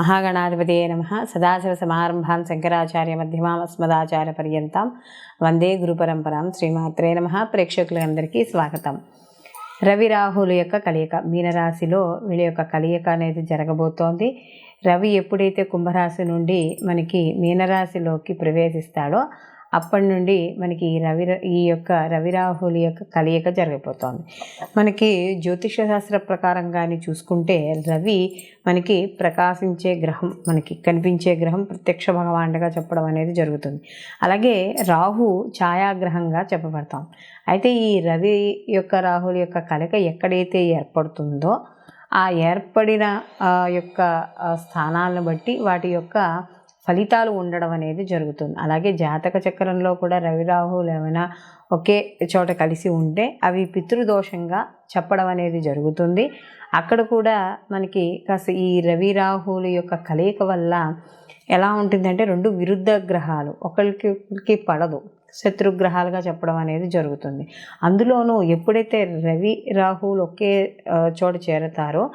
మహాగణాధిపతయే నమః. సదాశివసమారంభాం శంకరాచార్యమధ్యమాం అస్మదాచార్యపర్యంతం వందే గురుపరంపరాం. శ్రీమాత్రే నమః. ప్రేక్షకులందరికీ స్వాగతం. రవి రాహుల యొక్క కలయిక, మీనరాశిలో వీళ్ళ యొక్క కలయిక అనేది జరగబోతోంది. రవి ఎప్పుడైతే కుంభరాశి నుండి మనకి మీనరాశిలోకి ప్రవేశిస్తాడో అప్పటి నుండి మనకి ఈ యొక్క రవి రాహుల యొక్క కలయిక జరగబోతోంది. మనకి జ్యోతిష శాస్త్ర ప్రకారం కానీ చూసుకుంటే రవి మనకి ప్రకాశించే గ్రహం, మనకి కనిపించే గ్రహం, ప్రత్యక్ష భగవానుడిగా చెప్పడం అనేది జరుగుతుంది. అలాగే రాహు ఛాయాగ్రహంగా చెప్పబడతాం. అయితే ఈ రవి యొక్క రాహుల యొక్క కలయిక ఎక్కడైతే ఏర్పడుతుందో ఆ ఏర్పడిన యొక్క స్థానాలను బట్టి వాటి యొక్క ఫలితాలు ఉండడం అనేది జరుగుతుంది. అలాగే జాతక చక్రంలో కూడా రవి రాహువులు ఏమైనా ఒకే చోట కలిసి ఉంటే అవి పితృదోషంగా చెప్పడం అనేది జరుగుతుంది. అక్కడ కూడా మనకి కాస్త ఈ రవి రాహువుల యొక్క కలయిక వల్ల ఎలా ఉంటుందంటే రెండు విరుద్ధ గ్రహాలు ఒకరికి పడదు, శత్రుగ్రహాలుగా చెప్పడం అనేది జరుగుతుంది. అందులోనూ ఎప్పుడైతే రవి రాహువులు ఒకే చోట చేరతారో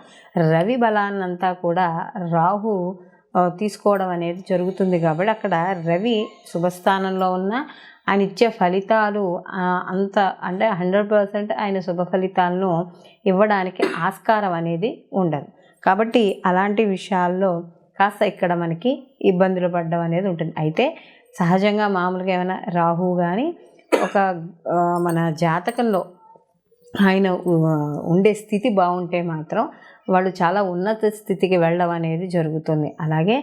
రవి బలాన్నంతా కూడా రాహు తీసుకోవడం అనేది జరుగుతుంది. కాబట్టి అక్కడ రవి శుభస్థానంలో ఉన్న ఆయన ఇచ్చే ఫలితాలు అంత అంటే 100% ఆయన శుభ ఫలితాలను ఇవ్వడానికి ఆస్కారం అనేది ఉండదు. కాబట్టి అలాంటి విషయాల్లో కాస్త ఇక్కడ మనకి ఇబ్బందులు పడడం అనేది ఉంటుంది. అయితే సహజంగా మామూలుగా ఏమైనా రాహు కానీ ఒక మన జాతకంలో ఆయన ఉండే స్థితి బాగుంటే మాత్రం వాళ్ళు చాలా ఉన్నత స్థితికి వెళ్ళడం అనేది జరుగుతుంది. అలాగే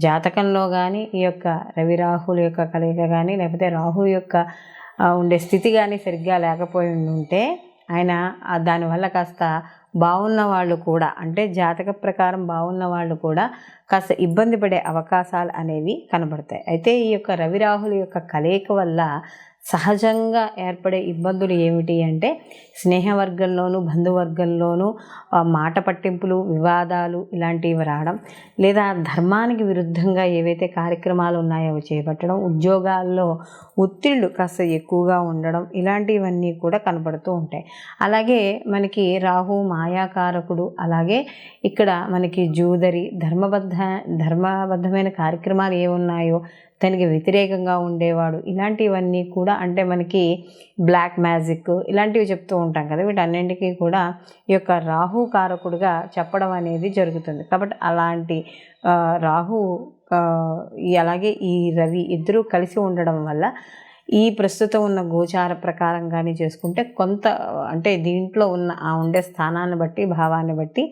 జాతకంలో కానీ ఈ యొక్క రవి రాహుల యొక్క కలయిక కానీ లేకపోతే రాహు యొక్క ఉండే స్థితి కానీ సరిగ్గా లేకపోయి ఉంటే ఆయన దానివల్ల కాస్త బాగున్న వాళ్ళు కూడా, అంటే జాతక ప్రకారం బాగున్న వాళ్ళు కూడా కాస్త ఇబ్బంది పడే అవకాశాలు అనేవి కనబడతాయి. అయితే ఈ యొక్క రవి రాహుల యొక్క కలయిక వల్ల సహజంగా ఏర్పడే ఇబ్బందులు ఏమిటి అంటే స్నేహవర్గంలోనూ బంధువర్గంలోనూ మాట పట్టింపులు, వివాదాలు ఇలాంటివి రావడం, లేదా ధర్మానికి విరుద్ధంగా ఏవైతే కార్యక్రమాలు ఉన్నాయో అవి చేపట్టడం, ఉద్యోగాల్లో ఒత్తిళ్ళు కాస్త ఎక్కువగా ఉండడం, ఇలాంటివన్నీ కూడా కనబడుతూ ఉంటాయి. అలాగే మనకి రాహు మాయాకారకుడు. అలాగే ఇక్కడ మనకి జూదరి, ధర్మబద్ధమైన కార్యక్రమాలు ఏమున్నాయో దానికి వ్యతిరేకంగా ఉండేవాడు, ఇలాంటివన్నీ కూడా అంటే మనకి బ్లాక్ మ్యాజిక్ ఇలాంటివి చెప్తూ ఉంటాం కదా, వీటన్నింటికీ కూడా ఈ యొక్క రాహు కారకుడుగా చెప్పడం అనేది జరుగుతుంది. కాబట్టి అలాంటి రాహు అలాగే ఈ రవి ఇద్దరూ కలిసి ఉండడం వల్ల ఈ ప్రస్తుతం ఉన్న గోచార ప్రకారం కానీ చేసుకుంటే కొంత అంటే దీంట్లో ఉన్న ఉండే స్థానాన్ని బట్టి, భావాన్ని బట్టి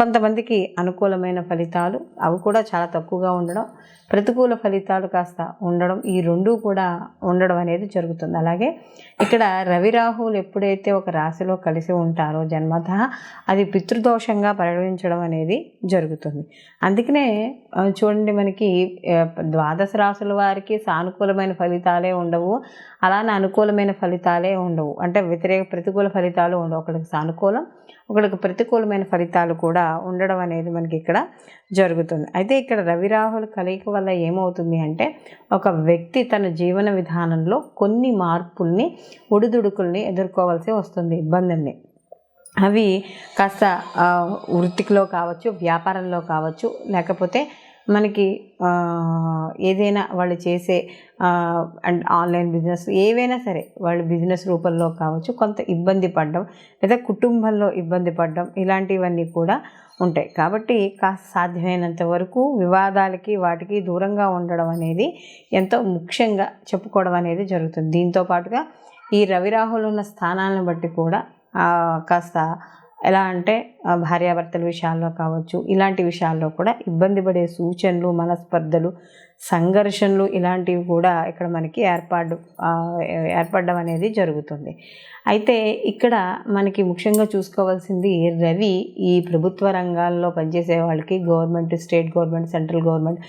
కొంతమందికి అనుకూలమైన ఫలితాలు అవి కూడా చాలా తక్కువగా ఉండడం, ప్రతికూల ఫలితాలు కాస్త ఉండడం, ఈ రెండూ కూడా ఉండడం అనేది జరుగుతుంది. అలాగే ఇక్కడ రవి రాహువులు ఎప్పుడైతే ఒక రాశిలో కలిసి ఉంటారో జన్మతః అది పితృదోషంగా పరిగణించడం అనేది జరుగుతుంది. అందుకనే చూడండి మనకి ద్వాదశ రాశుల వారికి సానుకూలమైన ఫలితాలే ఉండవు, అలానే అనుకూలమైన ఫలితాలే ఉండవు. అంటే ప్రతికూల ఫలితాలు ఉండవు. ఒకరికి సానుకూలం, ఒకరికి ప్రతికూలమైన ఫలితాలు కూడా ఉండడం అనేది మనకి ఇక్కడ జరుగుతుంది. అయితే ఇక్కడ రవి రాహుల కలయిక వల్ల ఏమవుతుంది అంటే ఒక వ్యక్తి తన జీవన విధానంలో కొన్ని మార్పుల్ని, ఒడిదుడుకుల్ని ఎదుర్కోవాల్సి వస్తుంది, ఇబ్బందుల్ని. అవి కాస్త వృత్తిలో కావచ్చు, వ్యాపారంలో కావచ్చు, లేకపోతే మనకి ఏదైనా వాళ్ళు చేసే అండ్ ఆన్లైన్ బిజినెస్ ఏవైనా సరే వాళ్ళు బిజినెస్ రూపంలో కావచ్చు కొంత ఇబ్బంది పడడం, లేదా కుటుంబంలో ఇబ్బంది పడడం, ఇలాంటివన్నీ కూడా ఉంటాయి. కాబట్టి కాస్త సాధ్యమైనంత వరకు వివాదాలకి వాటికి దూరంగా ఉండడం అనేది ఎంతో ముఖ్యంగా చెప్పుకోవడం అనేది జరుగుతుంది. దీంతో పాటుగా ఈ రవి రాహులు ఉన్న స్థానాలను బట్టి కూడా కాస్త ఎలా అంటే భార్యాభర్తల విషయాల్లో కావచ్చు, ఇలాంటి విషయాల్లో కూడా ఇబ్బంది పడే సూచనలు, మనస్పర్ధలు, సంఘర్షణలు ఇలాంటివి కూడా ఇక్కడ మనకి ఏర్పడడం అనేది జరుగుతుంది. అయితే ఇక్కడ మనకి ముఖ్యంగా చూసుకోవాల్సింది రవి ఈ ప్రభుత్వ రంగాల్లో పనిచేసే వాళ్ళకి, government, state government, central government,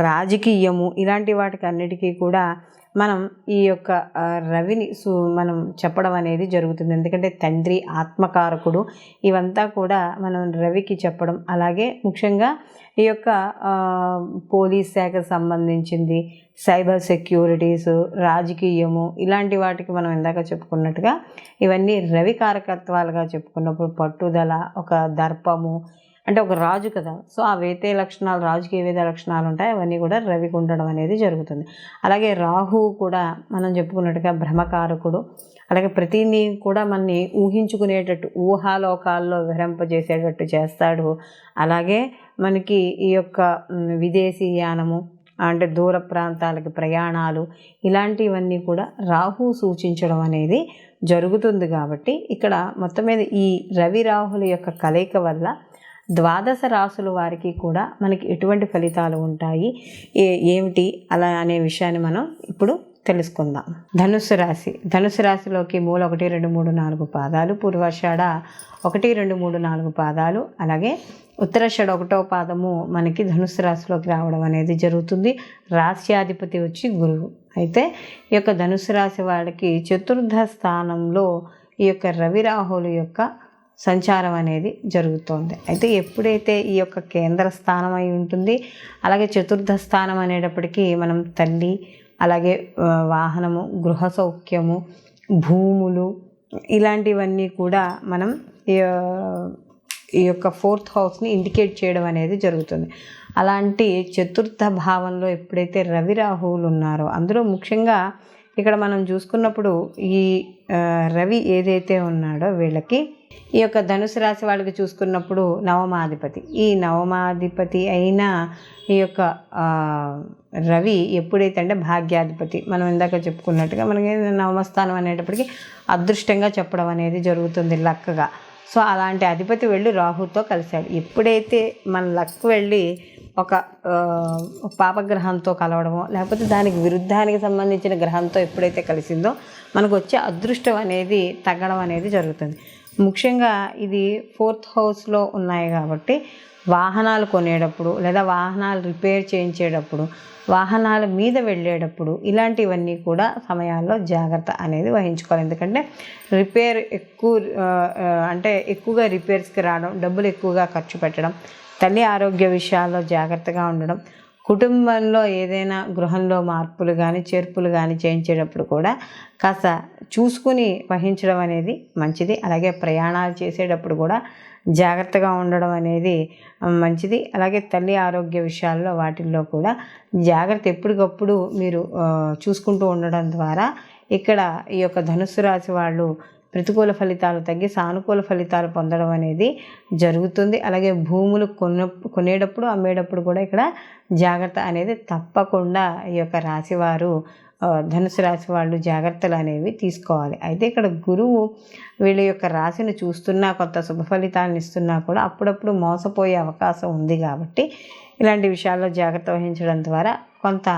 రాజకీయము ఇలాంటి వాటికి అన్నిటికీ కూడా మనం ఈ యొక్క రవిని మనం చెప్పడం అనేది జరుగుతుంది. ఎందుకంటే తండ్రి, ఆత్మకారకుడు, ఇవంతా కూడా మనం రవికి చెప్పడం. అలాగే ముఖ్యంగా ఈ యొక్క పోలీస్ శాఖకు సంబంధించింది, సైబర్ సెక్యూరిటీస్, రాజకీయము ఇలాంటి వాటికి మనం ఇందాక చెప్పుకున్నట్టుగా ఇవన్నీ రవి కారకత్వాలుగా చెప్పుకున్నప్పుడు పట్టుదల, ఒక దర్పము, అంటే ఒక రాజు కదా, సో ఆ వేతే లక్షణాలు, రాజుకి ఏ విధ లక్షణాలు ఉంటాయి అవన్నీ కూడా రవికి ఉండడం అనేది జరుగుతుంది. అలాగే రాహువు కూడా మనం చెప్పుకున్నట్టుగా భ్రమకారకుడు. అలాగే ప్రతిదీ కూడా మనని ఊహించుకునేటట్టు, ఊహాలోకాల్లో విహరింపజేసేటట్టు చేస్తాడు. అలాగే మనకి ఈ యొక్క విదేశీయానము అంటే దూర ప్రాంతాలకు ప్రయాణాలు ఇలాంటివన్నీ కూడా రాహు సూచించడం అనేది జరుగుతుంది. కాబట్టి ఇక్కడ మొత్తం మీద ఈ రవి రాహుల యొక్క కలయిక వల్ల ద్వాదశ రాశుల వారికి కూడా మనకి ఎటువంటి ఫలితాలు ఉంటాయి, ఏమిటి అలా అనే విషయాన్ని మనం ఇప్పుడు తెలుసుకుందాం. ధనుస్సు రాశి. ధనుస్సు రాశిలోకి మూల 1, 2, 3, 4 పాదాలు, పూర్వాషాఢ 1, 2, 3, 4 పాదాలు, అలాగే ఉత్తరాషాఢ 1వ పాదము మనకి ధనుస్సు రాశిలోకి రావడం అనేది జరుగుతుంది. రాశ్యాధిపతి వచ్చి గురువు. అయితే ఈ యొక్క ధనుస్సు రాశి వాళ్ళకి చతుర్థ స్థానంలో ఈ యొక్క రవి రాహుల యొక్క సంచారం అనేది జరుగుతోంది. అయితే ఎప్పుడైతే ఈ యొక్క కేంద్ర స్థానం అయి ఉంటుంది, అలాగే చతుర్థ స్థానం అనేటప్పటికీ మనం తల్లి, అలాగే వాహనము, గృహ సౌఖ్యము, భూములు ఇలాంటివన్నీ కూడా మనం ఈ యొక్క 4th హౌస్ని ఇండికేట్ చేయడం అనేది జరుగుతుంది. అలాంటి చతుర్థ భావంలో ఎప్పుడైతే రవి రాహువులు ఉన్నారో, అందులో ముఖ్యంగా ఇక్కడ మనం చూసుకున్నప్పుడు ఈ రవి ఏదైతే ఉన్నాడో వీళ్ళకి ఈ యొక్క ధనుసు రాశి వాళ్ళకి చూసుకున్నప్పుడు నవమాధిపతి. ఈ నవమాధిపతి అయిన ఈ యొక్క రవి ఎప్పుడైతే అంటే భాగ్యాధిపతి, మనం ఇందాక చెప్పుకున్నట్టుగా మనకి నవమస్థానం అనేటప్పటికీ అదృష్టంగా చెప్పడం అనేది జరుగుతుంది, లక్కగా. సో అలాంటి అధిపతి వెళ్ళి రాహుతో కలిశాడు. ఎప్పుడైతే మన లక్ వెళ్ళి ఒక పాపగ్రహంతో కలవడమో లేకపోతే దానికి విరుద్ధానికి సంబంధించిన గ్రహంతో ఎప్పుడైతే కలిసిందో మనకు వచ్చే అదృష్టం అనేది తగ్గడం అనేది జరుగుతుంది. ముఖ్యంగా ఇది 4th హౌస్లో ఉన్నాయి కాబట్టి వాహనాలు కొనేటప్పుడు లేదా వాహనాలు రిపేర్ చేయించేటప్పుడు, వాహనాల మీద వెళ్ళేటప్పుడు ఇలాంటివన్నీ కూడా సమయాల్లో జాగ్రత్త అనేది వహించుకోవాలి. ఎందుకంటే రిపేర్ అంటే ఎక్కువగా రిపేర్స్కి రావడం, డబ్బులు ఎక్కువగా ఖర్చు పెట్టడం, తల్లి ఆరోగ్య విషయాల్లో జాగ్రత్తగా ఉండడం, కుటుంబంలో ఏదైనా గృహంలో మార్పులు కానీ చేర్పులు కానీ చేయించేటప్పుడు కూడా కాస్త చూసుకుని వహించడం అనేది మంచిది. అలాగే ప్రయాణాలు చేసేటప్పుడు కూడా జాగ్రత్తగా ఉండడం అనేది మంచిది. అలాగే తల్లి ఆరోగ్య విషయాల్లో వాటిల్లో కూడా జాగ్రత్త ఎప్పటికప్పుడు మీరు చూసుకుంటూ ఉండడం ద్వారా ఇక్కడ ఈ యొక్క ధనుస్సు రాశి వాళ్ళు ప్రతికూల ఫలితాలు తగ్గి సానుకూల ఫలితాలు పొందడం అనేది జరుగుతుంది. అలాగే భూములు కొనేటప్పుడు అమ్మేటప్పుడు కూడా ఇక్కడ జాగ్రత్త అనేది తప్పకుండా ఈ యొక్క రాశివారు, ధనుసు రాశి వాళ్ళు జాగ్రత్తలు అనేవి తీసుకోవాలి. అయితే ఇక్కడ గురువు వీళ్ళ యొక్క రాశిని చూస్తున్నా, కొంత శుభ ఫలితాలను ఇస్తున్నా కూడా అప్పుడప్పుడు మోసపోయే అవకాశం ఉంది. కాబట్టి ఇలాంటి విషయాల్లో జాగ్రత్త వహించడం ద్వారా కొంత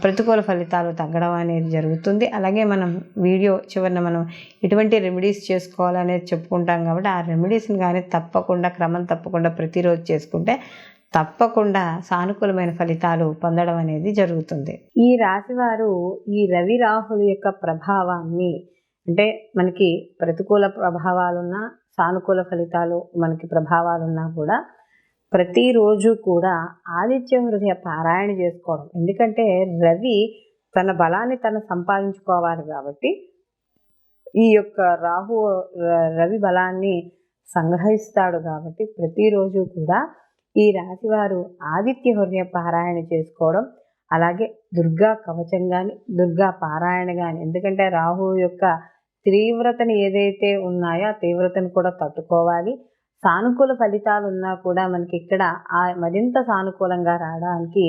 ప్రతికూల ఫలితాలు తగ్గడం అనేది జరుగుతుంది. అలాగే మనం వీడియో చివరిన మనం ఎటువంటి రెమెడీస్ చేసుకోవాలనేది చెప్పుకుంటాం కాబట్టి ఆ రెమెడీస్ని కానీ తప్పకుండా క్రమం తప్పకుండా ప్రతిరోజు చేసుకుంటే తప్పకుండా సానుకూలమైన ఫలితాలు పొందడం అనేది జరుగుతుంది. ఈ రాశివారు ఈ రవి రాహుల యొక్క ప్రభావాన్ని, అంటే మనకి ప్రతికూల ప్రభావాలున్నా సానుకూల ఫలితాలు మనకి ప్రభావాలున్నా కూడా ప్రతిరోజు కూడా ఆదిత్య హృదయ పారాయణ చేసుకోవడం. ఎందుకంటే రవి తన బలాన్ని తను సంపాదించుకోవాలి కాబట్టి ఈ యొక్క రవి బలాన్ని సంగ్రహిస్తాడు. కాబట్టి ప్రతిరోజు కూడా ఈ రాశివారు ఆదిత్య హృదయ పారాయణ చేసుకోవడం, అలాగే దుర్గా కవచం కానీ దుర్గా పారాయణ కానీ, ఎందుకంటే రాహు యొక్క తీవ్రతను ఏదైతే ఉన్నాయో ఆ తీవ్రతను కూడా తట్టుకోవాలి. సానుకూల ఫలితాలు ఉన్నా కూడా మనకి ఇక్కడ మరింత సానుకూలంగా రావడానికి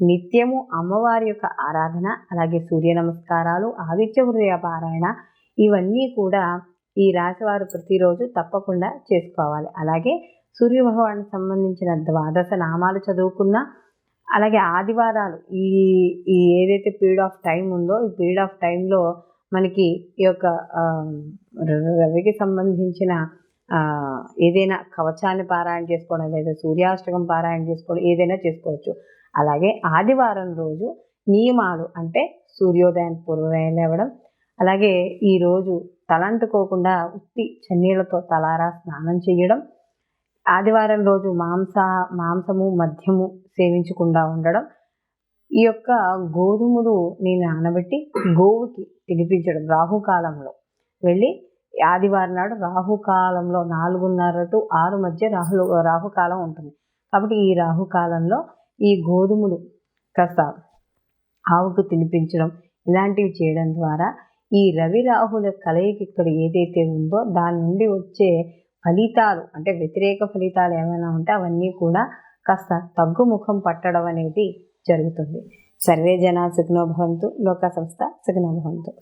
నిత్యము అమ్మవారి యొక్క ఆరాధన, అలాగే సూర్య నమస్కారాలు, ఆదిత్య హృదయ పారాయణ ఇవన్నీ కూడా ఈ రాశివారు ప్రతిరోజు తప్పకుండా చేసుకోవాలి. అలాగే సూర్య భగవానికి సంబంధించిన ద్వాదశ నామాలు చదువుకున్నా, అలాగే ఆదివారాలు ఈ ఏదైతే పీరియడ్ ఆఫ్ టైం ఉందో ఈ పీరియడ్ ఆఫ్ టైంలో మనకి ఈ యొక్క రవికి సంబంధించిన ఏదైనా కవచాన్ని పారాయణ చేసుకోవడం, లేదా సూర్యాష్టకం పారాయణ చేసుకోవడం, ఏదైనా చేసుకోవచ్చు. అలాగే ఆదివారం రోజు నియమాలు, అంటే సూర్యోదయానికి పూర్వమే లేవడం, అలాగే ఈరోజు తలంటుకోకుండా ఉత్తి చన్నీళ్లతో తలారా స్నానం చేయడం, ఆదివారం రోజు మాంసము మద్యము సేవించకుండా ఉండడం, ఈ యొక్క గోధుమలు నానబెట్టి గోవుకి తినిపించడం, రాహుకాలంలో వెళ్ళి ఆదివారం నాడు రాహుకాలంలో 4:30 to 6 మధ్య రాహుకాలం ఉంటుంది. కాబట్టి ఈ రాహుకాలంలో ఈ గోధుమలు కాస్త ఆవుకు తినిపించడం ఇలాంటివి చేయడం ద్వారా ఈ రవి రాహుల కలయిక ఇక్కడ ఏదైతే ఉందో దాని నుండి వచ్చే ఫలితాలు, అంటే వ్యతిరేక ఫలితాలు ఏమైనా ఉంటే అవన్నీ కూడా కాస్త తగ్గుముఖం పట్టడం అనేది జరుగుతుంది. సర్వే జనా సుఖినో భవంతు, లోకా సమస్తా సుఖినో భవంతు.